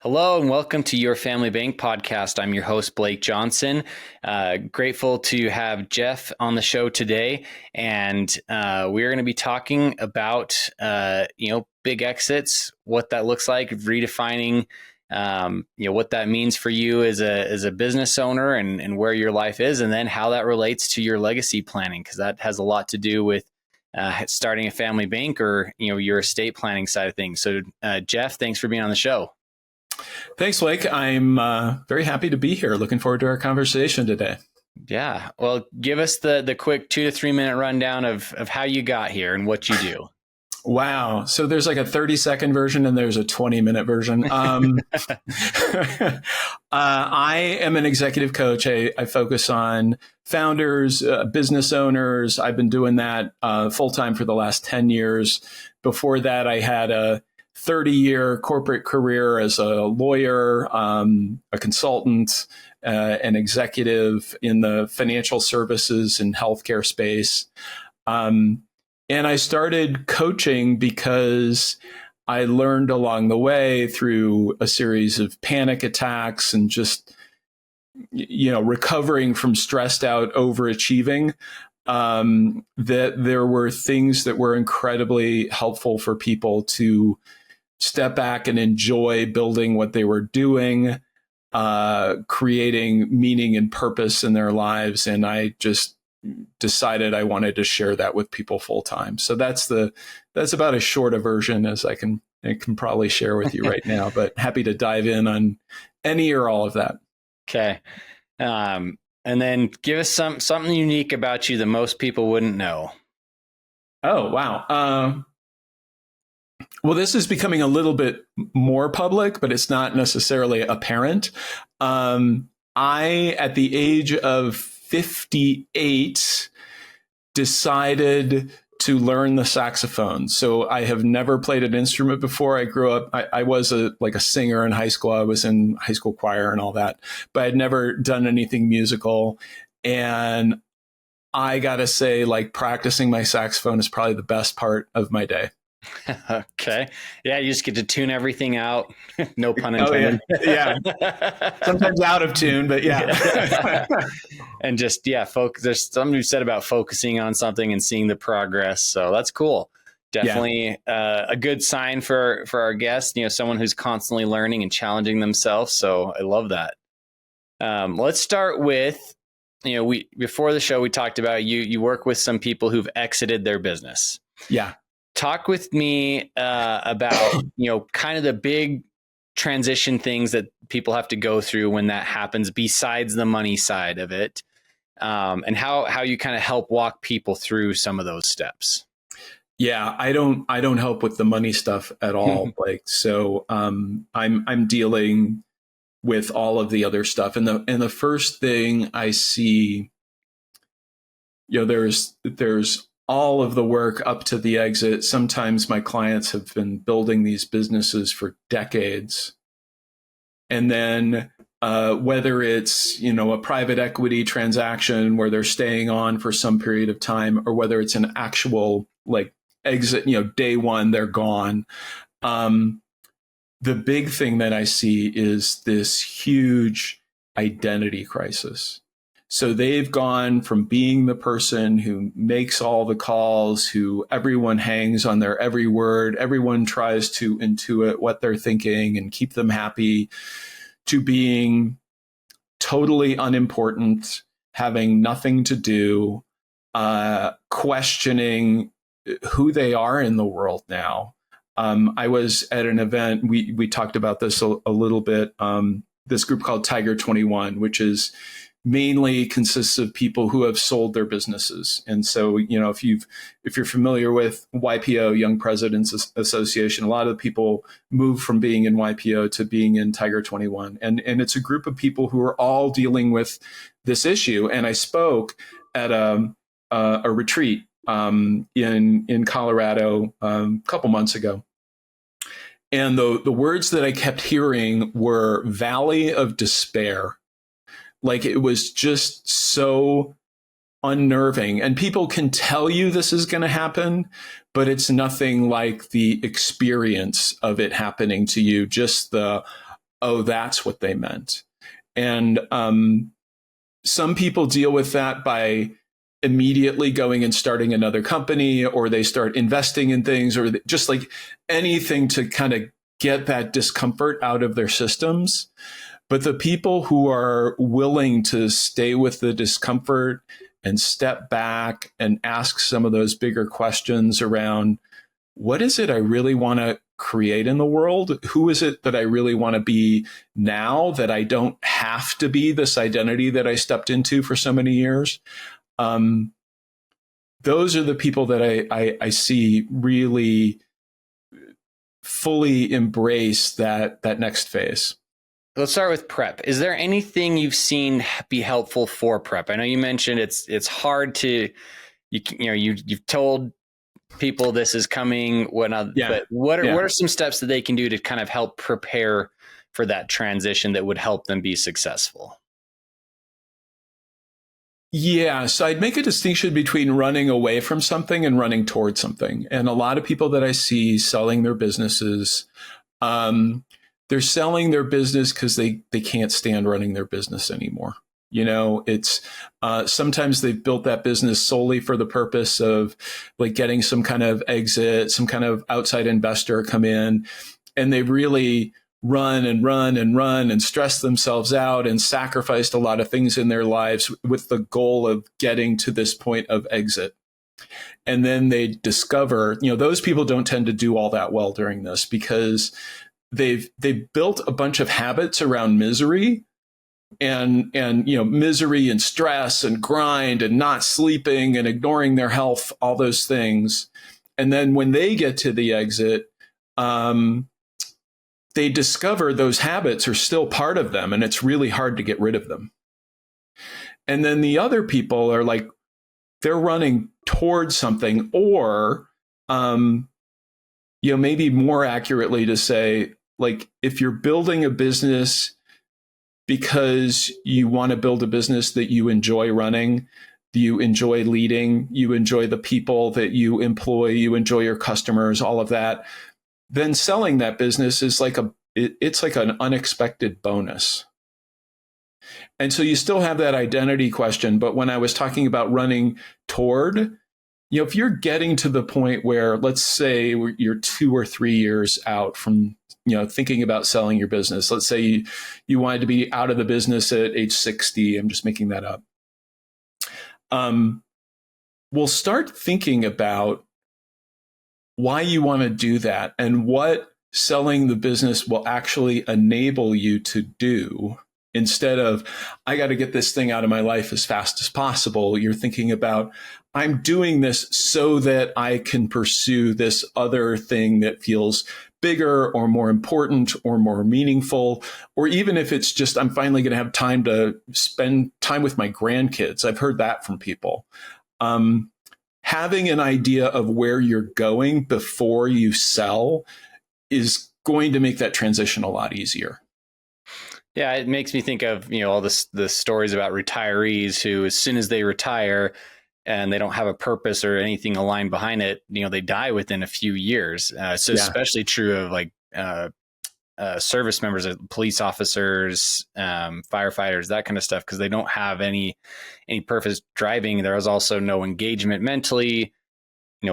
Hello and welcome to Your Family Bank podcast. I'm your host, Blake Johnson. Grateful to have Jeff on the show today. And we're going to be talking about, big exits, what that looks like, redefining, what that means for you as a business owner and where your life is, and then how that relates to your legacy planning, because that has a lot to do with starting a family bank or, your estate planning side of things. So, Jeff, thanks for being on the show. Thanks, Blake. I'm very happy to be here. Looking forward to our conversation today. Yeah. Well, give us the quick 2 to 3 minute rundown of how you got here and what you do. Wow. So there's like a 30-second version and there's a 20-minute version. I am an executive coach. I focus on founders, business owners. I've been doing that full-time for the last 10 years. Before that, I had a 30-year corporate career as a lawyer, a consultant, an executive in the financial services and healthcare space. And I started coaching because I learned along the way through a series of panic attacks and just, recovering from stressed out overachieving, that there were things that were incredibly helpful for people to step back and enjoy building what they were doing, creating meaning and purpose in their lives. And I just decided I wanted to share that with people full time. So that's about as short a version as I can probably share with you right now, but happy to dive in on any or all of that. Okay. And then give us something unique about you that most people wouldn't know. Oh, wow. Well, this is becoming a little bit more public, but it's not necessarily apparent. I, at the age of 58, decided to learn the saxophone. So I have never played an instrument before. I grew up, I was a singer in high school. I was in high school choir and all that, but I'd never done anything musical. And I got to say, practicing my saxophone is probably the best part of my day. Okay. Yeah, you just get to tune everything out. No pun intended. Oh, yeah. Sometimes out of tune, but yeah. And just, focus. There's something you said about focusing on something and seeing the progress. So that's cool. Definitely a good sign for our guests, someone who's constantly learning and challenging themselves. So I love that. Let's start with, before the show, we talked about you work with some people who've exited their business. Yeah. Talk with me about, kind of the big transition things that people have to go through when that happens, besides the money side of it, and how you kind of help walk people through some of those steps. Yeah, I don't help with the money stuff at all, Blake. So I'm dealing with all of the other stuff, and the first thing I see, there's all of the work up to the exit. Sometimes my clients have been building these businesses for decades. And then whether it's, a private equity transaction where they're staying on for some period of time, or whether it's an actual exit, day one, they're gone. The big thing that I see is this huge identity crisis. So they've gone from being the person who makes all the calls, who everyone hangs on their every word, everyone tries to intuit what they're thinking and keep them happy, to being totally unimportant, having nothing to do, questioning who they are in the world now. I was at an event, we talked about this a little bit, this group called Tiger 21, which is mainly consists of people who have sold their businesses. And so, if you're familiar with YPO, Young Presidents Association, a lot of the people move from being in YPO to being in Tiger 21. And it's a group of people who are all dealing with this issue. And I spoke at a retreat in Colorado a couple months ago. And the words that I kept hearing were valley of despair. It was just so unnerving. And people can tell you this is going to happen, but it's nothing like the experience of it happening to you. Just the oh, that's what they meant. And some people deal with that by immediately going and starting another company, or they start investing in things, or just like anything to kind of get that discomfort out of their systems. But the people who are willing to stay with the discomfort and step back and ask some of those bigger questions around, what is it I really want to create in the world? Who is it that I really want to be now, that I don't have to be this identity that I stepped into for so many years? Those are the people that I see really fully embrace that next phase. Let's start with prep. Is there anything you've seen be helpful for prep? I know you mentioned it's hard to, you've told people this is coming, whatnot, but what are some steps that they can do to kind of help prepare for that transition that would help them be successful? Yeah, so I'd make a distinction between running away from something and running towards something. And a lot of people that I see selling their businesses, they're selling their business because they can't stand running their business anymore. It's sometimes they've built that business solely for the purpose of like getting some kind of exit, some kind of outside investor come in, and they've really run and stressed themselves out and sacrificed a lot of things in their lives with the goal of getting to this point of exit. And then they discover, those people don't tend to do all that well during this, because they've built a bunch of habits around misery and misery and stress and grind and not sleeping and ignoring their health, all those things. And then when they get to the exit, they discover those habits are still part of them, and it's really hard to get rid of them. And then the other people are like, they're running towards something, or maybe more accurately to say, like, if you're building a business because you want to build a business that you enjoy running, you enjoy leading, you enjoy the people that you employ, you enjoy your customers, all of that, then selling that business is it's like an unexpected bonus. And so you still have that identity question. But when I was talking about running toward, if you're getting to the point where, let's say you're 2 or 3 years out from, thinking about selling your business. Let's say you wanted to be out of the business at age 60. I'm just making that up. We'll start thinking about why you want to do that and what selling the business will actually enable you to do. Instead of, I got to get this thing out of my life as fast as possible, you're thinking about, I'm doing this so that I can pursue this other thing that feels bigger or more important or more meaningful. Or even if it's just, I'm finally going to have time to spend time with my grandkids. I've heard that from people. Having an idea of where you're going before you sell is going to make that transition a lot easier. Yeah, it makes me think of, all the stories about retirees who, as soon as they retire and they don't have a purpose or anything aligned behind it, they die within a few years. Especially true of service members, police officers, firefighters, that kind of stuff, because they don't have any purpose driving. There is also no engagement mentally,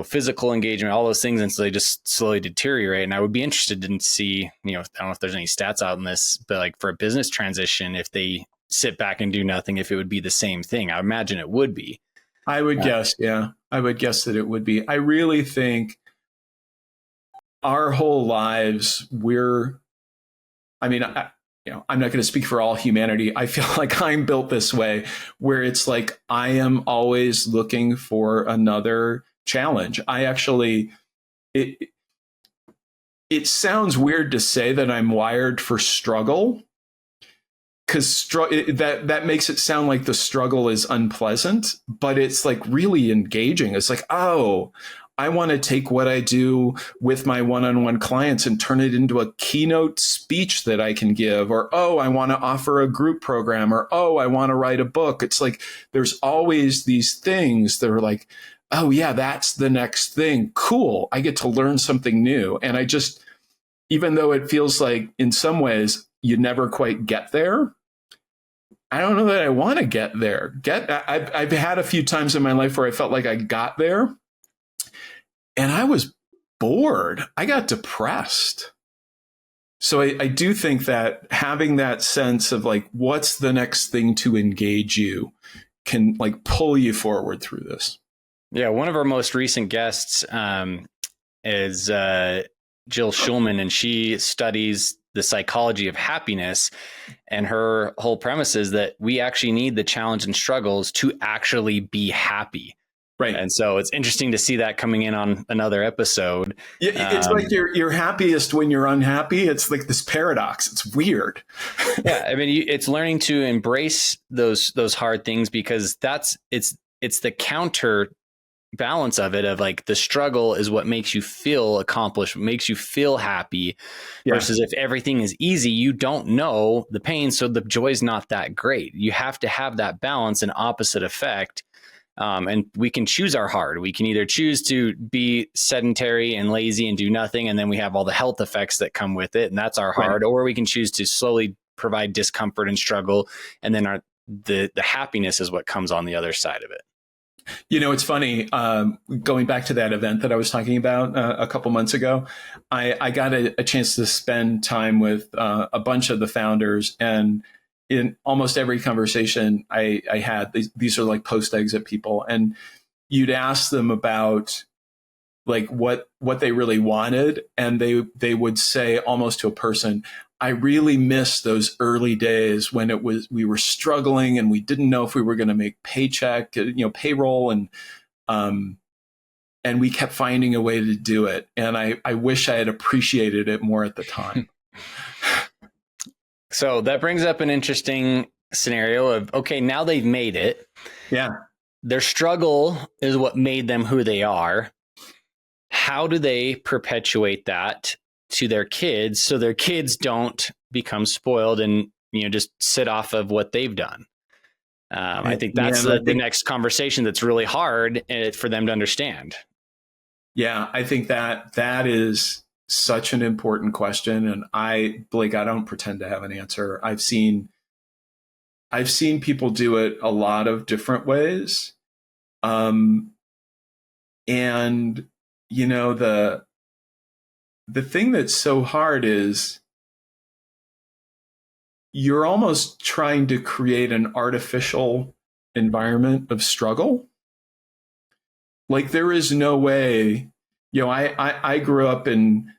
physical engagement, all those things. And so they just slowly deteriorate. And I would be interested to see, I don't know if there's any stats out on this, but like for a business transition, if they sit back and do nothing, if it would be the same thing. I imagine it would be. I would guess. Yeah. I would guess that it would be. I really think our whole lives, I'm not going to speak for all humanity. I feel like I'm built this way, where it's like, I am always looking for another challenge. It sounds weird to say that I'm wired for struggle, because that makes it sound like the struggle is unpleasant, but it's like really engaging. It's like, oh, I want to take what I do with my one-on-one clients and turn it into a keynote speech that I can give, or, oh, I want to offer a group program, or, oh, I want to write a book. It's like, there's always these things that are like, oh yeah, that's the next thing. Cool. I get to learn something new. And even though it feels like in some ways you never quite get there. I don't know that I want to get there. I've had a few times in my life where I felt like I got there and I was bored. I got depressed. So I do think that having that sense of like, what's the next thing to engage you can like pull you forward through this. Yeah. One of our most recent guests is Jill Schulman, and she studies the psychology of happiness. And her whole premise is that we actually need the challenge and struggles to actually be happy. Right. And so it's interesting to see that coming in on another episode. It's like you're happiest when you're unhappy. It's like this paradox. It's weird. Yeah. I mean, it's learning to embrace those hard things, because it's the counter balance of it, of like the struggle is what makes you feel accomplished, makes you feel happy, versus if everything is easy, you don't know the pain. So the joy is not that great. You have to have that balance and opposite effect. And we can choose our hard. We can either choose to be sedentary and lazy and do nothing, and then we have all the health effects that come with it, and that's our hard. Right. Or we can choose to slowly provide discomfort and struggle, and then the happiness is what comes on the other side of it. You know, it's funny, going back to that event that I was talking about a couple months ago, I got a chance to spend time with a bunch of the founders, and in almost every conversation I had, these are like post-exit people, and you'd ask them about like what they really wanted, and they would say almost to a person, I really miss those early days when we were struggling and we didn't know if we were going to make payroll, and we kept finding a way to do it. And I wish I had appreciated it more at the time. So that brings up an interesting scenario of, okay, now they've made it. Yeah. Their struggle is what made them who they are. How do they perpetuate that to their kids so their kids don't become spoiled and, just sit off of what they've done? I think that's the next conversation that's really hard for them to understand. Yeah, I think that is such an important question. And Blake, I don't pretend to have an answer. I've seen people do it a lot of different ways. And the thing that's so hard is you're almost trying to create an artificial environment of struggle. Like there is no way, I grew up in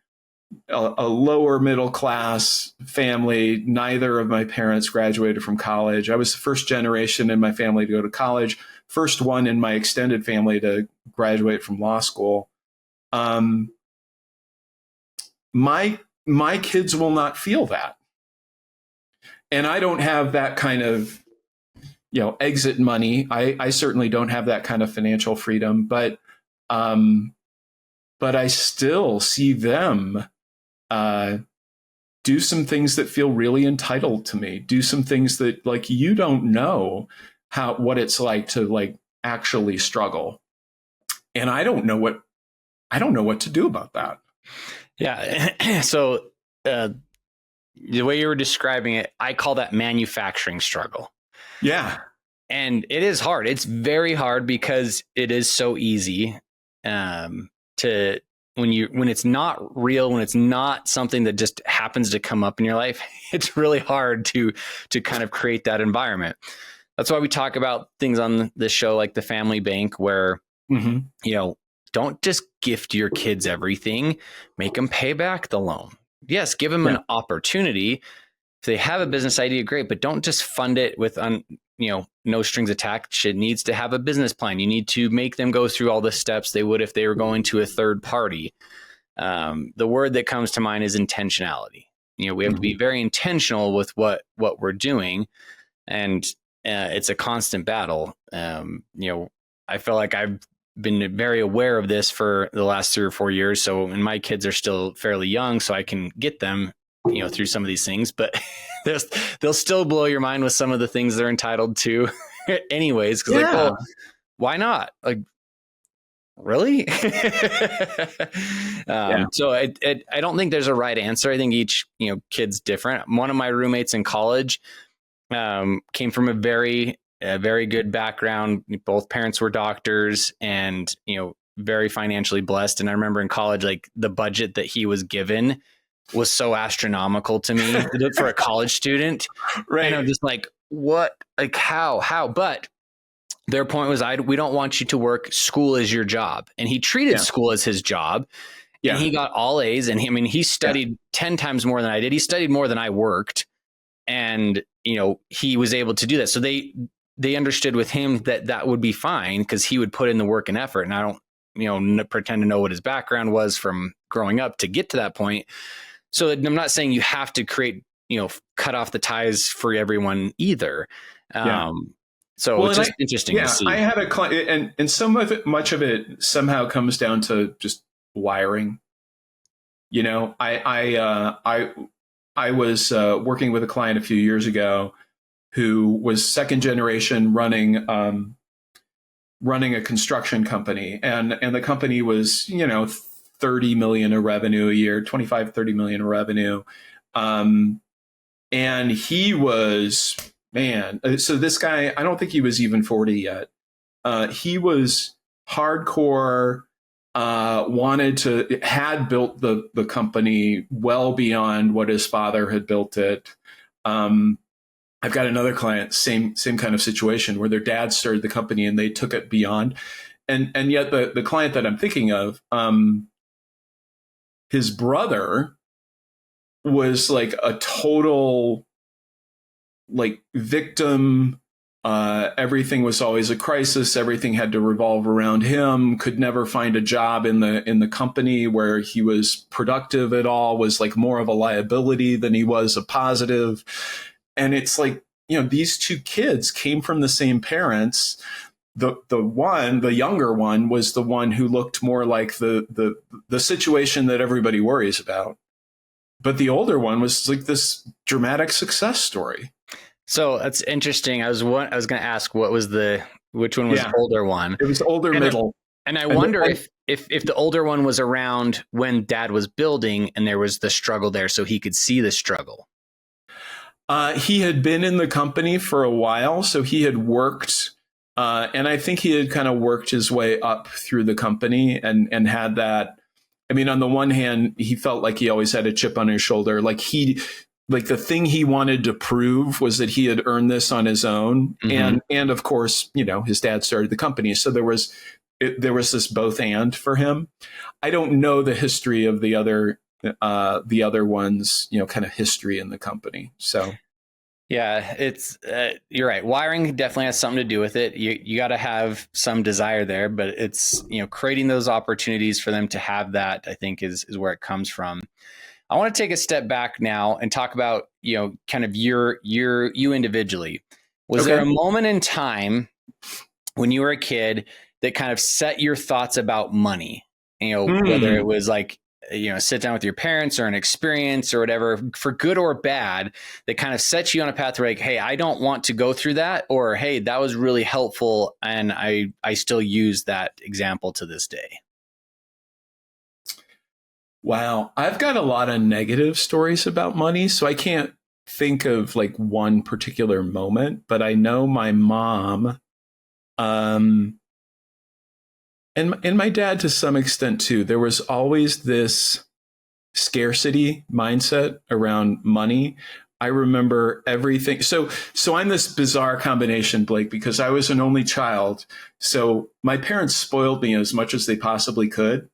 a lower middle class family. Neither of my parents graduated from college. I was the first generation in my family to go to college, first one in my extended family to graduate from law school. My kids will not feel that. And I don't have that kind of, exit money. I certainly don't have that kind of financial freedom, but I still see them do some things that feel really entitled to me, do some things that like, you don't know what it's like to like actually struggle. And I don't know what to do about that. Yeah. So the way you were describing it, I call that manufacturing struggle. Yeah. And it is hard. It's very hard because it is so easy to when it's not real, when it's not something that just happens to come up in your life, it's really hard to kind of create that environment. That's why we talk about things on the show like the family bank, where don't just gift your kids everything, make them pay back the loan. Yes, give them an opportunity. If they have a business idea, great, but don't just fund it with no strings attached. It needs to have a business plan. You need to make them go through all the steps they would if they were going to a third party. The word that comes to mind is intentionality. We have to be very intentional with what we're doing, and it's a constant battle. I feel like I've been very aware of this for the last 3 or 4 years. So, and my kids are still fairly young, so I can get them, through some of these things, but they'll still blow your mind with some of the things they're entitled to anyways. Cause like, well, why not? Like, Really? Yeah. So I don't think there's a right answer. I think each, kid's different. One of my roommates in college came from a very good background. Both parents were doctors and, very financially blessed. And I remember in college, like the budget that he was given was so astronomical to me for a college student. And I'm Right. just like, what, like how, but their point was, we don't want you to work. School is your job. And he treated Yeah. school as his job. And Yeah. he got all A's. And he Yeah. studied 10 times more than I did. He studied more than I worked. And, he was able to do that. So they understood with him that would be fine because he would put in the work and effort. And I don't, pretend to know what his background was from growing up to get to that point. So I'm not saying you have to create, cut off the ties for everyone either. Yeah. So Well, it's just interesting to see. I had a client, and much of it somehow comes down to just wiring. I was working with a client a few years ago who was second generation running a construction company, and the company was 30 million in revenue a year, 25, 30 million in revenue. And he was, man, so this guy, I don't think he was even 40 yet. He was hardcore, had built the company well beyond what his father had built it. I've got another client, same kind of situation where their dad started the company and they took it beyond. And yet the client that I'm thinking of, his brother was like a total like victim. Everything was always a crisis. Everything had to revolve around him. Could never find a job in the company where he was productive at all. Was like more of a liability than he was a positive. And it's like, these two kids came from the same parents. The younger one was the one who looked more like the situation that everybody worries about. But the older one was like this dramatic success story. So that's interesting. I was going to ask which one was the older one? It was older, middle. And I wonder if the older one was around when dad was building and there was the struggle there so he could see the struggle. He had been in the company for a while, so he had worked, and I think he had kind of worked his way up through the company and had that. I mean, on the one hand, he felt like he always had a chip on his shoulder. Like the thing he wanted to prove was that he had earned this on his own. Mm-hmm. And of course, his dad started the company. So there was this both and for him. I don't know the history of the other ones, kind of history in the company. So. Yeah, it's you're right. Wiring definitely has something to do with it. You got to have some desire there, but it's creating those opportunities for them to have that. I think is where it comes from. I want to take a step back now and talk about kind of you individually. Was there a moment in time when you were a kid that kind of set your thoughts about money? Whether it was like sit down with your parents or an experience or whatever, for good or bad, that kind of sets you on a path where like, hey, I don't want to go through that, or hey, that was really helpful and I still use that example to this day. Wow. I've got a lot of negative stories about money, so I can't think of like one particular moment, but I know my mom, and my dad to some extent too, there was always this scarcity mindset around money. I remember everything. So I'm this bizarre combination, Blake, because I was an only child. So my parents spoiled me as much as they possibly could,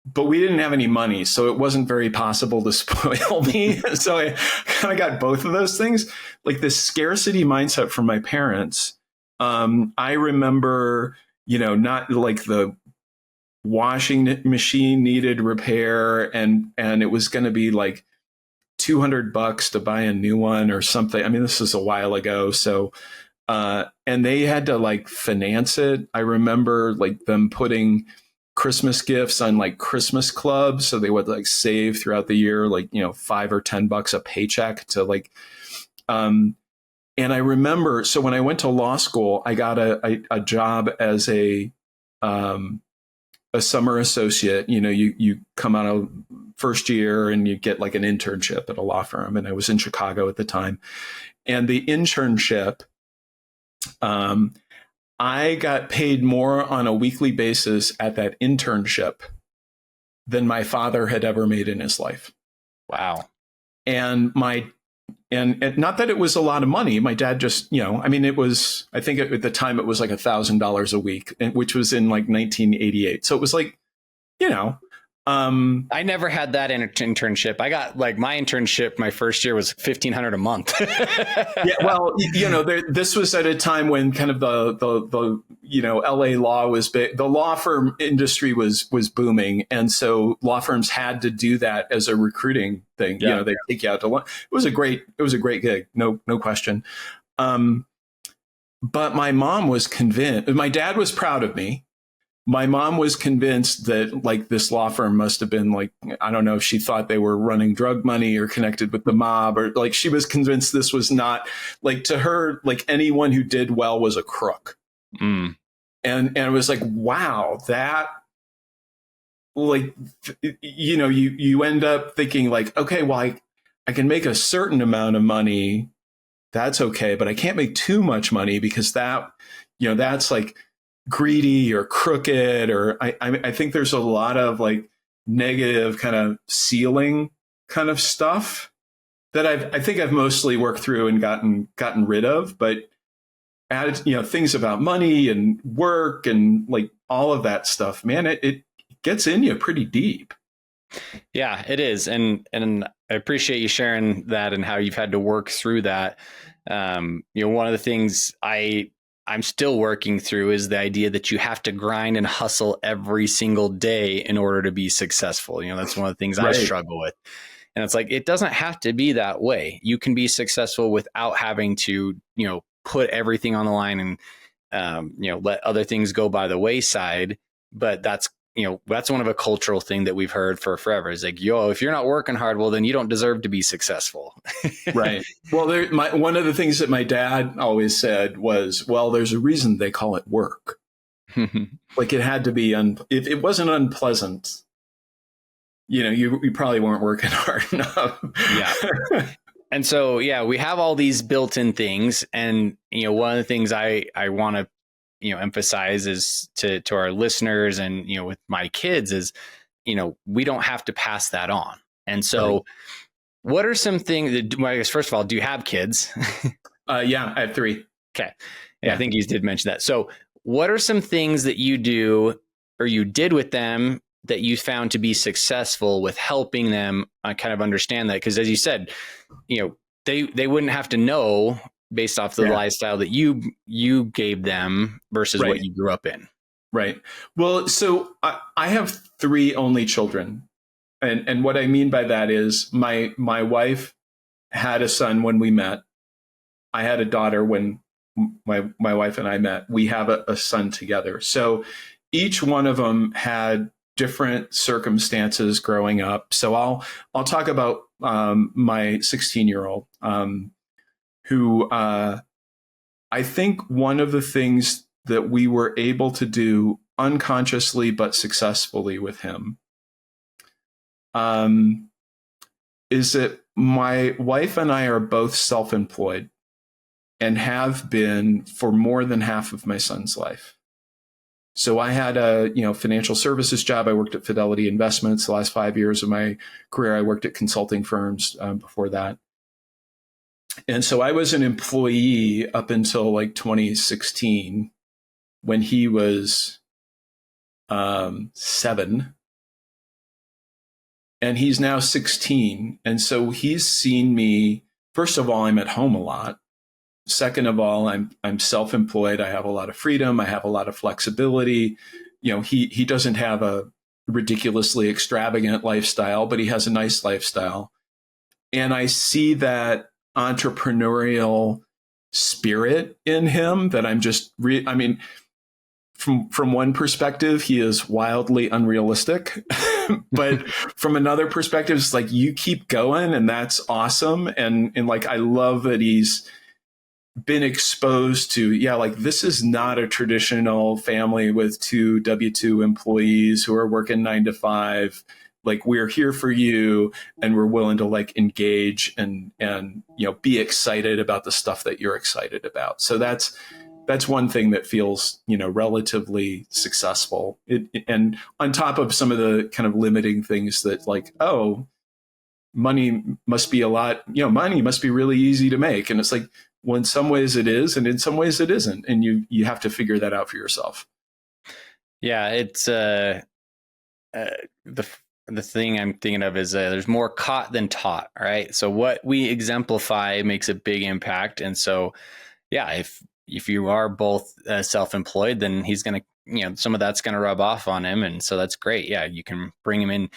but we didn't have any money. So it wasn't very possible to spoil me. So I kind of got both of those things, like this scarcity mindset from my parents. I remember, not like the washing machine needed repair and it was going to be like $200 to buy a new one or something. I mean, this is a while ago. So, and they had to like finance it. I remember like them putting Christmas gifts on like Christmas clubs. So they would like save throughout the year, like, $5 or $10 a paycheck to like, and I remember, so when I went to law school, I got a job as a a summer associate. You come out of first year and you get like an internship at a law firm. And I was in Chicago at the time. And the internship, I got paid more on a weekly basis at that internship than my father had ever made in his life. Wow. And not that it was a lot of money. My dad just, it was, I think at the time it was like $1,000 a week, which was in like 1988. So it was like, I never had that internship. I got like my internship, my first year was $1,500 a month. Yeah, well, this was at a time when kind of the LA law was big. The law firm industry was booming, and so law firms had to do that as a recruiting thing. Yeah. They take you out to lunch. It was a great gig, no question. But my mom was convinced. My dad was proud of me. My mom was convinced that like this law firm must have been like, I don't know if she thought they were running drug money or connected with the mob, or like she was convinced this was not, like, to her, like anyone who did well was a crook. Mm. And it was like, wow, that, like, you end up thinking like, okay, well, I can make a certain amount of money. That's okay. But I can't make too much money because that's like greedy or crooked, or I think there's a lot of like negative kind of ceiling kind of stuff that I think I've mostly worked through and gotten rid of, but added, things about money and work and like all of that stuff, man, it gets in you pretty deep. Yeah, it is. And I appreciate you sharing that and how you've had to work through that. One of the things I'm still working through is the idea that you have to grind and hustle every single day in order to be successful. That's one of the things I struggle with. And it's like, it doesn't have to be that way. You can be successful without having to, put everything on the line and, let other things go by the wayside. But that's one of a cultural thing that we've heard for forever. Is like, if you're not working hard, well, then you don't deserve to be successful. Right. Well, one of the things that my dad always said was, well, there's a reason they call it work. Like it had to be, if it wasn't unpleasant, you probably weren't working hard enough. Yeah. And so, we have all these built-in things. And, one of the things I want to, emphasize is to our listeners and, with my kids is, we don't have to pass that on. And so what are some things that, well, I guess, first of all, do you have kids? Yeah, I have 3. Okay. Yeah, I think you did mention that. So what are some things that you do or you did with them that you found to be successful with helping them kind of understand that? Because as you said, they wouldn't have to know based off the lifestyle that you gave them versus what you grew up in. Right. Well, so I have 3 only children. And what I mean by that is my wife had a son when we met. I had a daughter when my wife and I met. We have a son together. So each one of them had different circumstances growing up. So I'll talk about my 16-year-old, who I think one of the things that we were able to do unconsciously but successfully with him is that my wife and I are both self-employed and have been for more than half of my son's life. So I had a financial services job. I worked at Fidelity Investments the last 5 years of my career. I worked at consulting firms before that. And so I was an employee up until like 2016 when he was 7. And he's now 16. And so he's seen me, first of all, I'm at home a lot. Second of all, I'm self-employed. I have a lot of freedom. I have a lot of flexibility. He doesn't have a ridiculously extravagant lifestyle, but he has a nice lifestyle. And I see that entrepreneurial spirit in him that I'm just, from one perspective, he is wildly unrealistic. But from another perspective, it's like, you keep going and that's awesome. And like, I love that he's been exposed to, like this is not a traditional family with two W-2 employees who are working 9 to 5. Like, we're here for you, and we're willing to like engage and be excited about the stuff that you're excited about. So that's one thing that feels, relatively successful. And on top of some of the kind of limiting things that, like, oh, money must be money must be really easy to make. And it's like, well, in some ways it is, and in some ways it isn't. And you have to figure that out for yourself. Yeah, it's the thing I'm thinking of is there's more caught than taught, right? So what we exemplify makes a big impact. And so, yeah, if you are both self-employed, then he's going to, some of that's going to rub off on him. And so that's great. Yeah, you can bring him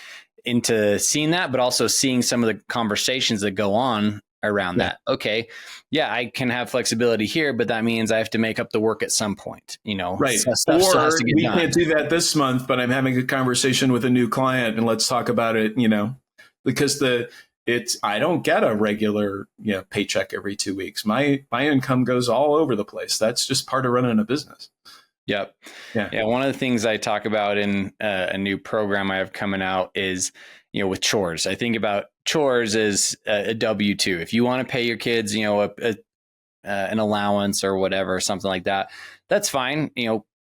into seeing that, but also seeing some of the conversations that go on around that. Okay, yeah, I can have flexibility here, but that means I have to make up the work at some point, Right. Stuff still has to get done. Can't do that this month, but I'm having a conversation with a new client, and let's talk about it, because I don't get a regular paycheck every 2 weeks. My income goes all over the place. That's just part of running a business. Yep. Yeah. One of the things I talk about in a new program I have coming out is, with chores. I think about chores as a W-2. If you want to pay your kids, an allowance or whatever, something like that, that's fine.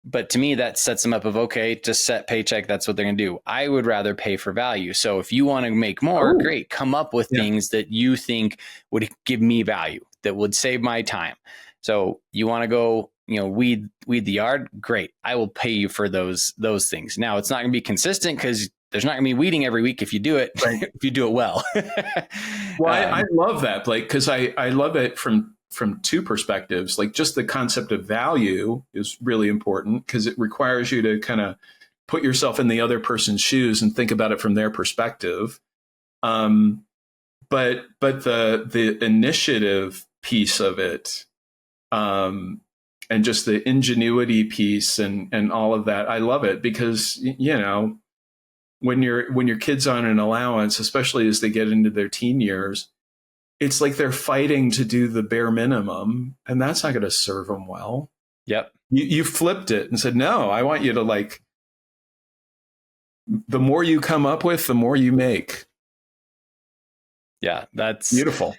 But to me, that sets them up of, okay, just set paycheck. That's what they're going to do. I would rather pay for value. So if you want to make more, great, come up with things that you think would give me value, that would save my time. So you want to go, weed the yard, great. I will pay you for those things. Now, it's not going to be consistent because there's not going to be weeding every week if you do it, right. If you do it well. Well, I love that, Blake, because I love it from two perspectives. Like, just the concept of value is really important because it requires you to kind of put yourself in the other person's shoes and think about it from their perspective. But the initiative piece of it, and just the ingenuity piece and all of that, I love it because, when your kid's on an allowance, especially as they get into their teen years, it's like they're fighting to do the bare minimum, and that's not going to serve them well. Yep. You flipped it and said, no, I want you to, like, the more you come up with, the more you make. Yeah, that's beautiful.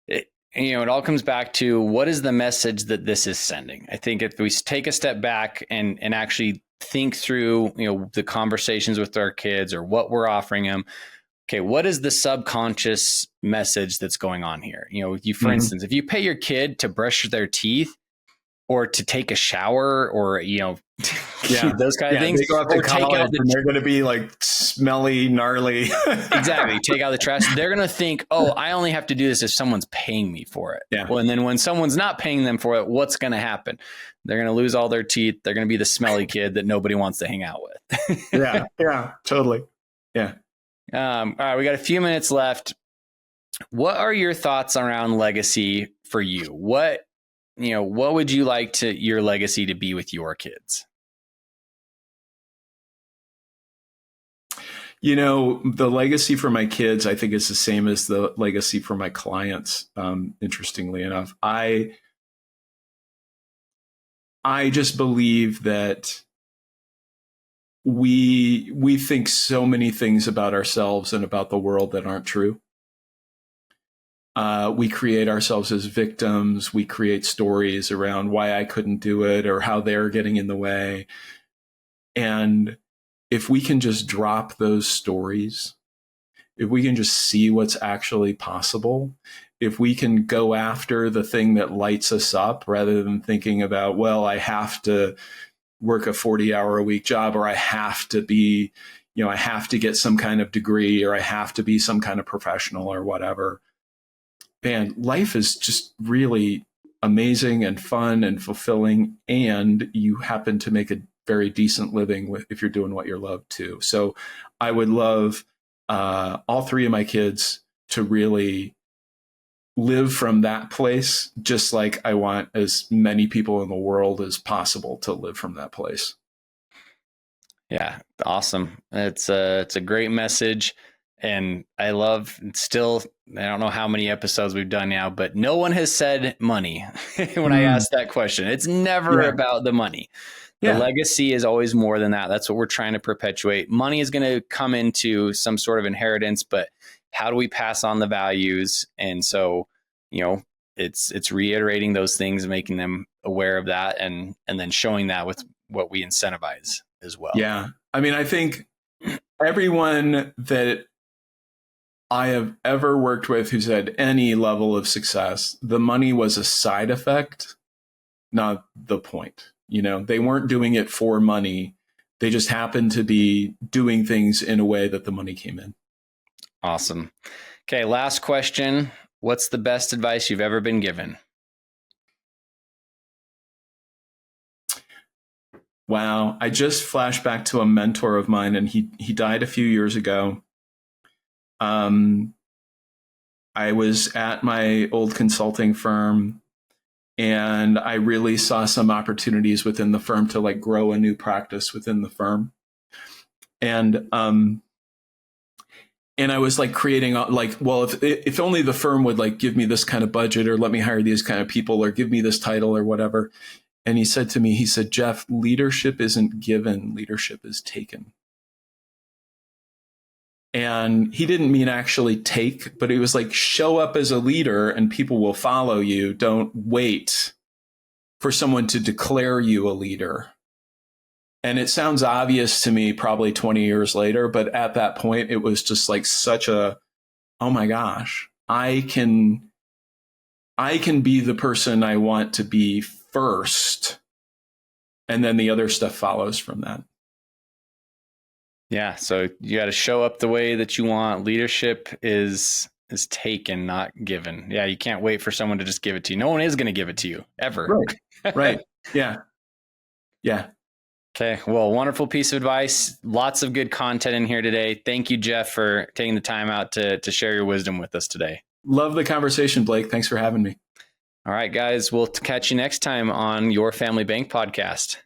It all comes back to, what is the message that this is sending? I think if we take a step back and actually think through, the conversations with our kids or what we're offering them. Okay, what is the subconscious message that's going on here? For instance, if you pay your kid to brush their teeth or to take a shower or, those kind of things. They go out to college and they're going to be like smelly, gnarly. Exactly. Take out the trash. They're going to think, oh, I only have to do this if someone's paying me for it. Yeah. Well, and then when someone's not paying them for it, what's going to happen? They're going to lose all their teeth. They're going to be the smelly kid that nobody wants to hang out with. Yeah, totally. Yeah. All right, we got a few minutes left. What are your thoughts around legacy for you? What would you like your legacy to be with your kids? The legacy for my kids, I think, is the same as the legacy for my clients. Interestingly enough, I just believe that we think so many things about ourselves and about the world that aren't true. We create ourselves as victims. We create stories around why I couldn't do it or how they're getting in the way. And if we can just drop those stories, if we can just see what's actually possible, if we can go after the thing that lights us up rather than thinking about, well, I have to work a 40-hour-a-week job, or I have to be, I have to get some kind of degree, or I have to be some kind of professional or whatever. Man, life is just really amazing and fun and fulfilling, and you happen to make a very decent living if you're doing what you love too. So I would love all three of my kids to really live from that place, just like I want as many people in the world as possible to live from that place. Yeah, awesome. It's a great message. And I love still I don't know how many episodes we've done now, but no one has said money when I asked that question. It's never about the money. The legacy is always more than that. That's what we're trying to perpetuate. Money is going to come into some sort of inheritance, but how do we pass on the values? And so, it's reiterating those things, making them aware of that, and then showing that with what we incentivize as well. Yeah. I mean, I think everyone that I have ever worked with who's had any level of success, the money was a side effect, not the point. They weren't doing it for money. They just happened to be doing things in a way that the money came in. Awesome. Okay, last question. What's the best advice you've ever been given? Wow. I just flashed back to a mentor of mine, and he died a few years ago. I was at my old consulting firm, and I really saw some opportunities within the firm to like grow a new practice within the firm. And I was like creating like, well, if only the firm would like give me this kind of budget, or let me hire these kind of people, or give me this title or whatever. And he said to me, Jeff, leadership isn't given, leadership is taken. And he didn't mean actually take, but he was like, show up as a leader and people will follow you. Don't wait for someone to declare you a leader. And it sounds obvious to me probably 20 years later, but at that point, it was just like such a, oh my gosh, I can be the person I want to be first. And then the other stuff follows from that. Yeah. So you got to show up the way that you want. Leadership is taken, not given. Yeah. You can't wait for someone to just give it to you. No one is going to give it to you ever. Right. Right. Yeah. Yeah. Okay. Well, wonderful piece of advice. Lots of good content in here today. Thank you, Jeff, for taking the time out to share your wisdom with us today. Love the conversation, Blake. Thanks for having me. All right, guys. We'll catch you next time on Your Family Bank Podcast.